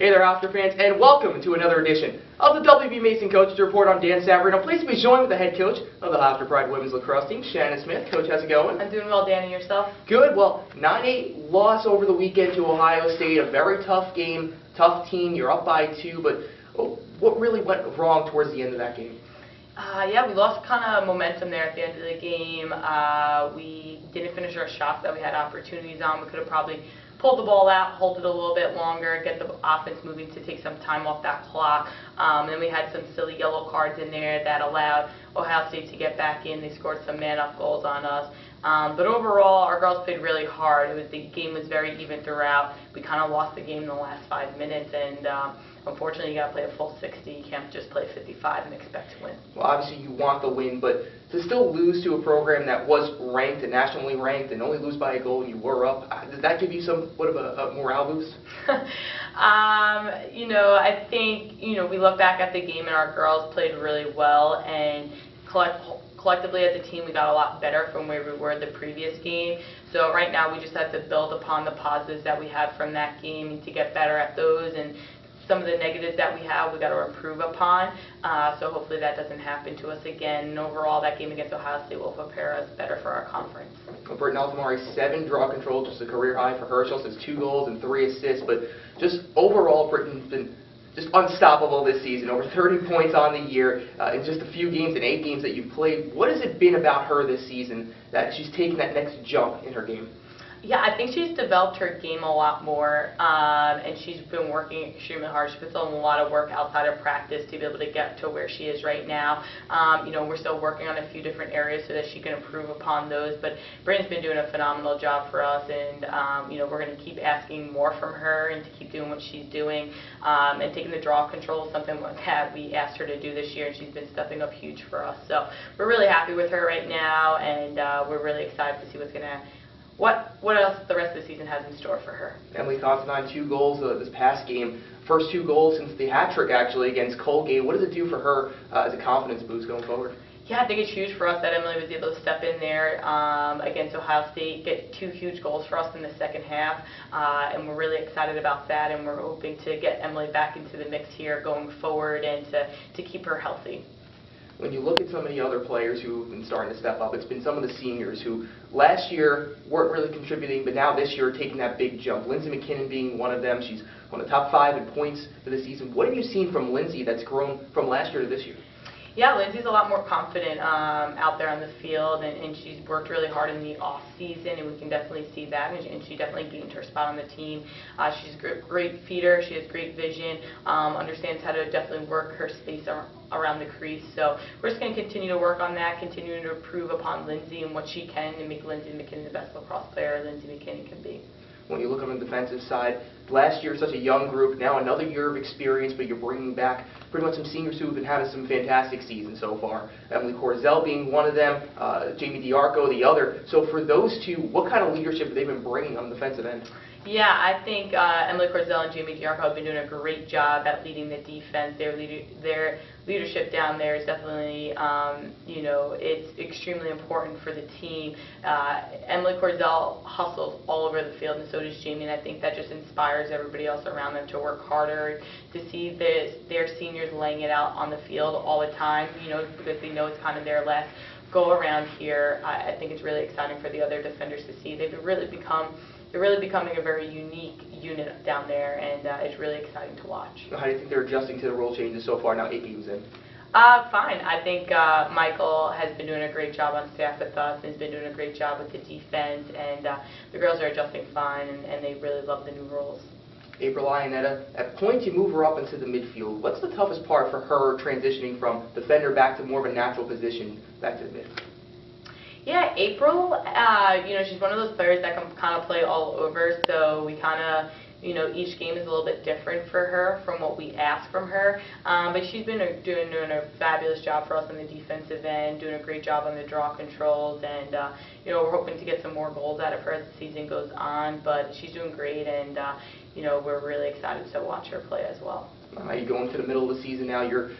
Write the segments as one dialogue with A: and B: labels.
A: Hey there, Hofstra fans, and welcome to another edition of the WB Mason Coaches Report. I'm Dan Savary, and I'm pleased to be joined with the head coach of the Hofstra Pride Women's Lacrosse team, Shannon Smith. Coach, how's it going?
B: I'm doing well, Dan, and yourself?
A: Good. Well, 9-8 loss over the weekend to Ohio State, a very tough game, tough team. You're up by 2, but what really went wrong towards the end of that game?
B: Yeah, we lost kind of momentum there at the end of the game. We didn't finish our shots that we had opportunities on. We could have probably pulled the ball out, hold it a little bit longer, get the offense moving to take some time off that clock. And then we had some silly yellow cards in there that allowed Ohio State to get back in. They scored some man-up goals on us. But overall, our girls played really hard. The game was very even throughout. We kind of lost the game in the last 5 minutes, and unfortunately, you got to play a full 60. You can't just play 55 and expect to win.
A: Well, obviously, you want the win, but to still lose to a program that was ranked and nationally ranked and only lose by a goal and you were up, does that give you somewhat of a morale boost?
B: I think, we look back at the game and our girls played really well, and collectively as a team we got a lot better from where we were the previous game. So right now we just have to build upon the positives that we had from that game to get better at those, and some of the negatives that we have, we got to improve upon. So hopefully that doesn't happen to us again. And overall, that game against Ohio State will prepare us better for our conference.
A: Well, Brittni Tamari, 7 draw controls, just a career high for her. She also has 2 goals and 3 assists. But just overall, Brittni's been just unstoppable this season. Over 30 points on the year in just a few games and 8 games that you've played. What has it been about her this season that she's taken that next jump in her game?
B: Yeah, I think she's developed her game a lot more, and she's been working extremely hard. She puts in a lot of work outside of practice to be able to get to where she is right now. We're still working on a few different areas so that she can improve upon those, but Brittni's been doing a phenomenal job for us, and we're going to keep asking more from her and to keep doing what she's doing, and taking the draw control is something that we asked her to do this year, and she's been stepping up huge for us. So we're really happy with her right now, and we're really excited to see what else the rest of the season has in store for her.
A: Emily Costanza, 2 goals this past game. First 2 goals since the hat trick, actually, against Colgate. What does it do for her as a confidence boost going forward?
B: Yeah, I think it's huge for us that Emily was able to step in there against Ohio State, get 2 huge goals for us in the second half, and we're really excited about that, and we're hoping to get Emily back into the mix here going forward and to keep her healthy.
A: When you look at some of the other players who have been starting to step up, it's been some of the seniors who last year weren't really contributing, but now this year are taking that big jump. Lindsay MacKinnon being one of them. She's one of the top 5 in points for the season. What have you seen from Lindsay that's grown from last year to this year?
B: Yeah, Lindsay's a lot more confident out there on the field, and she's worked really hard in the off season, and we can definitely see that, and she definitely gained her spot on the team. She's a great feeder, she has great vision, understands how to definitely work her space around the crease. So we're just going to continue to work on that, continuing to improve upon Lindsay and what she can, and make Lindsay MacKinnon the best lacrosse player Lindsay MacKinnon can be.
A: When you look on the defensive side, last year such a young group, now another year of experience, but you're bringing back pretty much some seniors who have been having some fantastic seasons so far. Emily Corzell being one of them, Jamie DiArco the other. So for those 2, what kind of leadership have they been bringing on the defensive end?
B: Yeah, I think Emily Corzell and Jamie DiArco have been doing a great job at leading the defense. Their leadership down there is definitely, it's extremely important for the team. Emily Corzell hustles all over the field, and so does Jamie, and I think that just inspires everybody else around them to work harder, to see their seniors laying it out on the field all the time, because they know it's kind of their last go around here. I think it's really exciting for the other defenders to see. They're really becoming a very unique unit down there, and it's really exciting to watch.
A: How do you think they're adjusting to the rule changes so far, now 8 games in?
B: Fine. I think Michael has been doing a great job on staff with us, and has been doing a great job with the defense, and the girls are adjusting fine, and they really love the new rules.
A: April Iannetta, at points you move her up into the midfield. What's the toughest part for her transitioning from defender back to more of a natural position back to the mid?
B: Yeah, April, she's one of those players that can kind of play all over, so we kind of, each game is a little bit different for her from what we ask from her, but she's been doing a fabulous job for us on the defensive end, doing a great job on the draw controls, and we're hoping to get some more goals out of her as the season goes on, but she's doing great, and we're really excited to watch her play as well.
A: You go into the middle of the season now, you're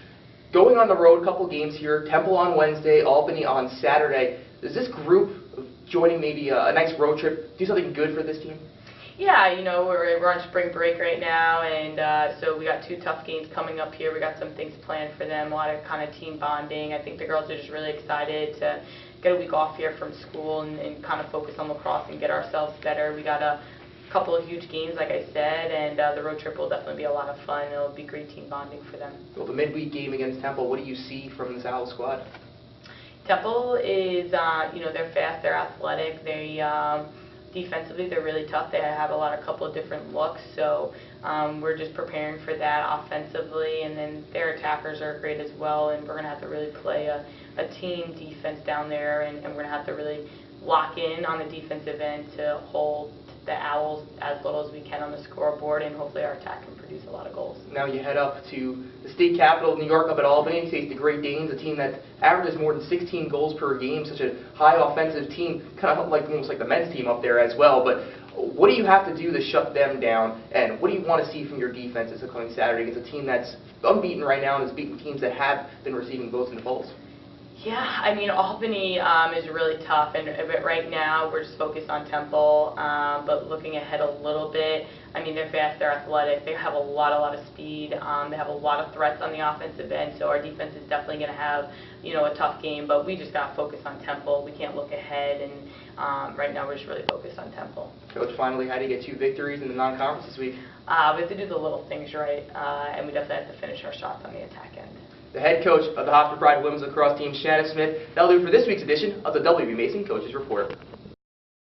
A: going on the road, a couple games here, Temple on Wednesday, Albany on Saturday. Does this group joining maybe a nice road trip do something good for this team?
B: Yeah, we're on spring break right now, and so we got 2 tough games coming up here. We got some things planned for them, a lot of kind of team bonding. I think the girls are just really excited to get a week off here from school and kind of focus on lacrosse and get ourselves better. We got a couple of huge games, like I said, and the road trip will definitely be a lot of fun. It'll be great team bonding for them.
A: Well, the midweek game against Temple, what do you see from this Owl squad?
B: Temple is, they're fast, they're athletic, defensively, they're really tough. They have a couple of different looks, so we're just preparing for that offensively. And then their attackers are great as well, and we're going to have to really play a team defense down there, and we're going to have to really lock in on the defensive end to hold the Owls as little as we can on the scoreboard, and hopefully our attack can produce a lot of goals.
A: Now you head up to the state capital of New York, up at Albany, face the Great Danes, a team that averages more than 16 goals per game, such a high offensive team, kind of almost like the men's team up there as well. But what do you have to do to shut them down, and what do you want to see from your defense this coming Saturday against a team that's unbeaten right now and is beating teams that have been receiving votes in the polls?
B: Yeah, Albany is really tough, and right now we're just focused on Temple, but looking ahead a little bit, they're fast, they're athletic, they have a lot of speed, they have a lot of threats on the offensive end, so our defense is definitely going to have, a tough game, but we just got to focus on Temple. We can't look ahead, and right now we're just really focused on Temple.
A: Coach, finally, how do you get 2 victories in the non-conference this week?
B: We have to do the little things right, and we definitely have to finish our shots on the attack end.
A: The head coach of the Hofstra Pride women's lacrosse team, Shannon Smith. That'll do it for this week's edition of the W.B. Mason Coaches Report.